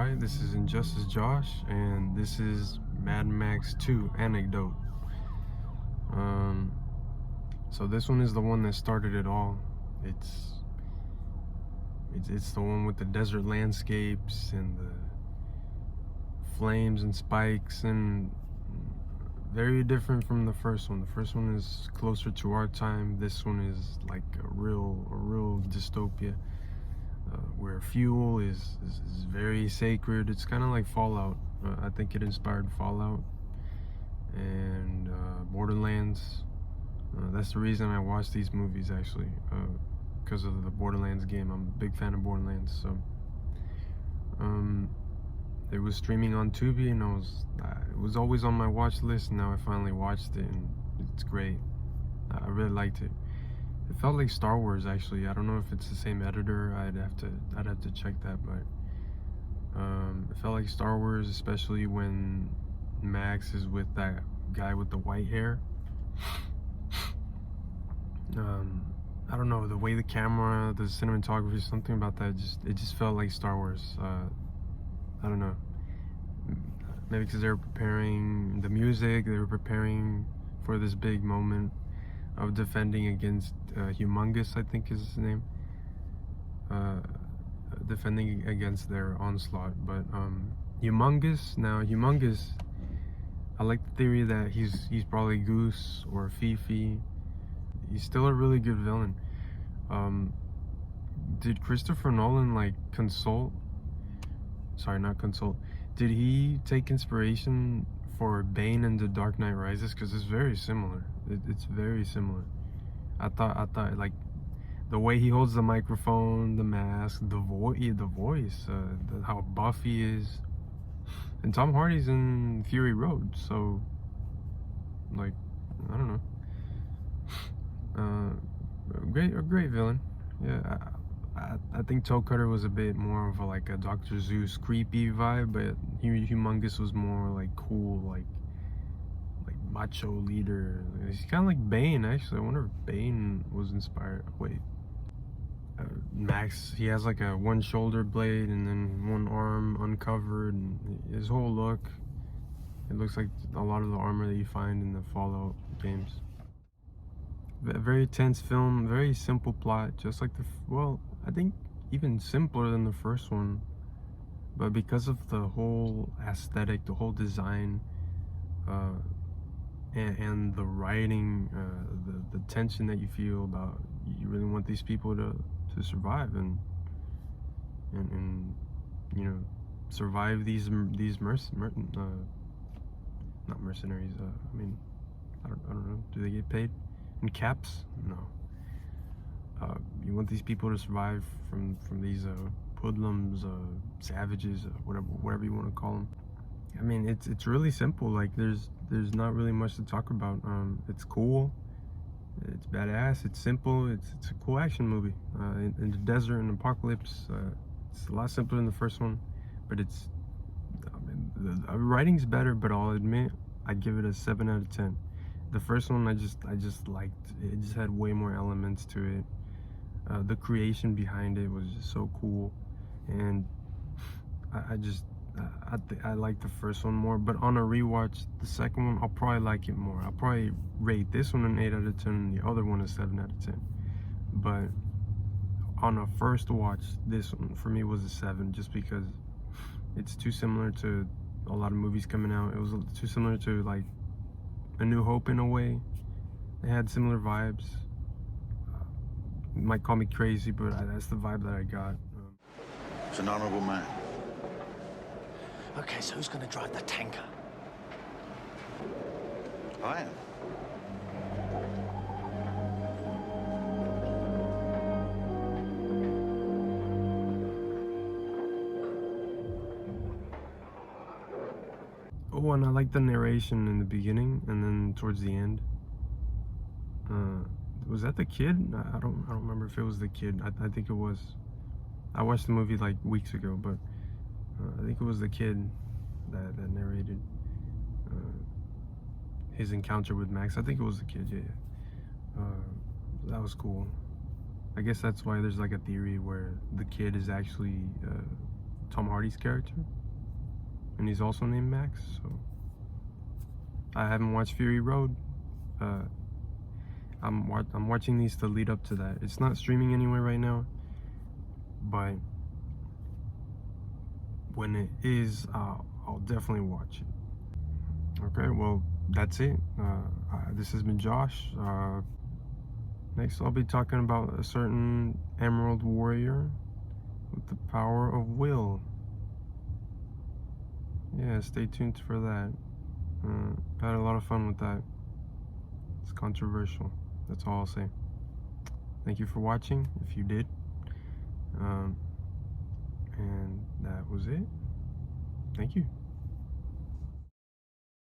Alright, this is Injustice Josh, and this is Mad Max 2 Anecdote. Um, so this one is the one that started it all. It's the one with the desert landscapes and the flames and spikes, and very different from the first one. The first one is closer to our time. This one is like a real dystopia. Where fuel is very sacred. It's kind of like Fallout. I think it inspired Fallout and Borderlands. That's the reason I watch these movies, actually, because of the Borderlands game. I'm a big fan of Borderlands. So it was streaming on Tubi, and it was always on my watch list. And now I finally watched it, and it's great. I really liked it. It felt like Star Wars, actually. I don't know if it's the same editor. I'd have to check that, but it felt like Star Wars, especially when Max is with that guy with the white hair. I don't know, the way the camera, the cinematography, something about that, it just felt like Star Wars. I don't know. Maybe because they were preparing the music, they were preparing for this big moment of defending against Humongous, I think is his name. Defending against their onslaught. But Humongous, I like the theory that he's probably Goose or Fifi. He's still a really good villain. Did Christopher Nolan did he take inspiration for Bane in The Dark Knight Rises? Because it's very similar. It's very similar. I thought like the way he holds the microphone, the mask, the voice, how buff he is. And Tom Hardy's in Fury Road, so like, I don't know. A great villain. Yeah, I think Toe Cutter was a bit more of a Dr. Zeus creepy vibe, but Humongous was more like cool, like macho leader. He's kind of like Bane, actually. I wonder if Bane was inspired. Wait, Max, he has like a one shoulder blade and then one arm uncovered, and his whole look, it looks like a lot of the armor that you find in the Fallout games. A very tense film, very simple plot, just like I think even simpler than the first one. But because of the whole aesthetic, the whole design, and the writing, the tension that you feel about, you really want these people to survive and you know, survive these not mercenaries. I mean, I don't know. Do they get paid in caps? No. You want these people to survive from these hoodlums, savages, whatever you want to call them. I mean, it's really simple. Like there's not really much to talk about. It's cool, it's badass, it's simple, it's a cool action movie. In the desert and apocalypse, it's a lot simpler than the first one, but the writing's better. But I'll admit, I'd give it a 7 out of 10. The first one, I just liked. It just had way more elements to it. The creation behind it was just so cool, and I like the first one more. But on a rewatch, the second one, I'll probably like it more. I'll probably rate this one an 8 out of 10, and the other one a 7 out of 10. But on a first watch, this one for me was a 7, just because it's too similar to a lot of movies coming out. It was too similar to like A New Hope in a way. They had similar vibes. You might call me crazy, but that's the vibe that I got. It's an honorable man. Okay, so who's gonna drive the tanker? I am. Oh, and I like the narration in the beginning and then towards the end. Was that the kid? I don't remember if it was the kid. I think it was. I watched the movie like weeks ago, but I think it was the kid that narrated his encounter with Max. I think it was the kid, yeah. That was cool. I guess that's why there's like a theory where the kid is actually Tom Hardy's character, and he's also named Max. So I haven't watched Fury Road. I'm watching these to lead up to that. It's not streaming anywhere right now, but when it is, I'll definitely watch it. Okay, well, that's it. This has been Josh. Next, I'll be talking about a certain Emerald Warrior with the power of will. Yeah, stay tuned for that. Had a lot of fun with that. It's controversial. That's all I'll say. Thank you for watching, if you did. And that was it. Thank you.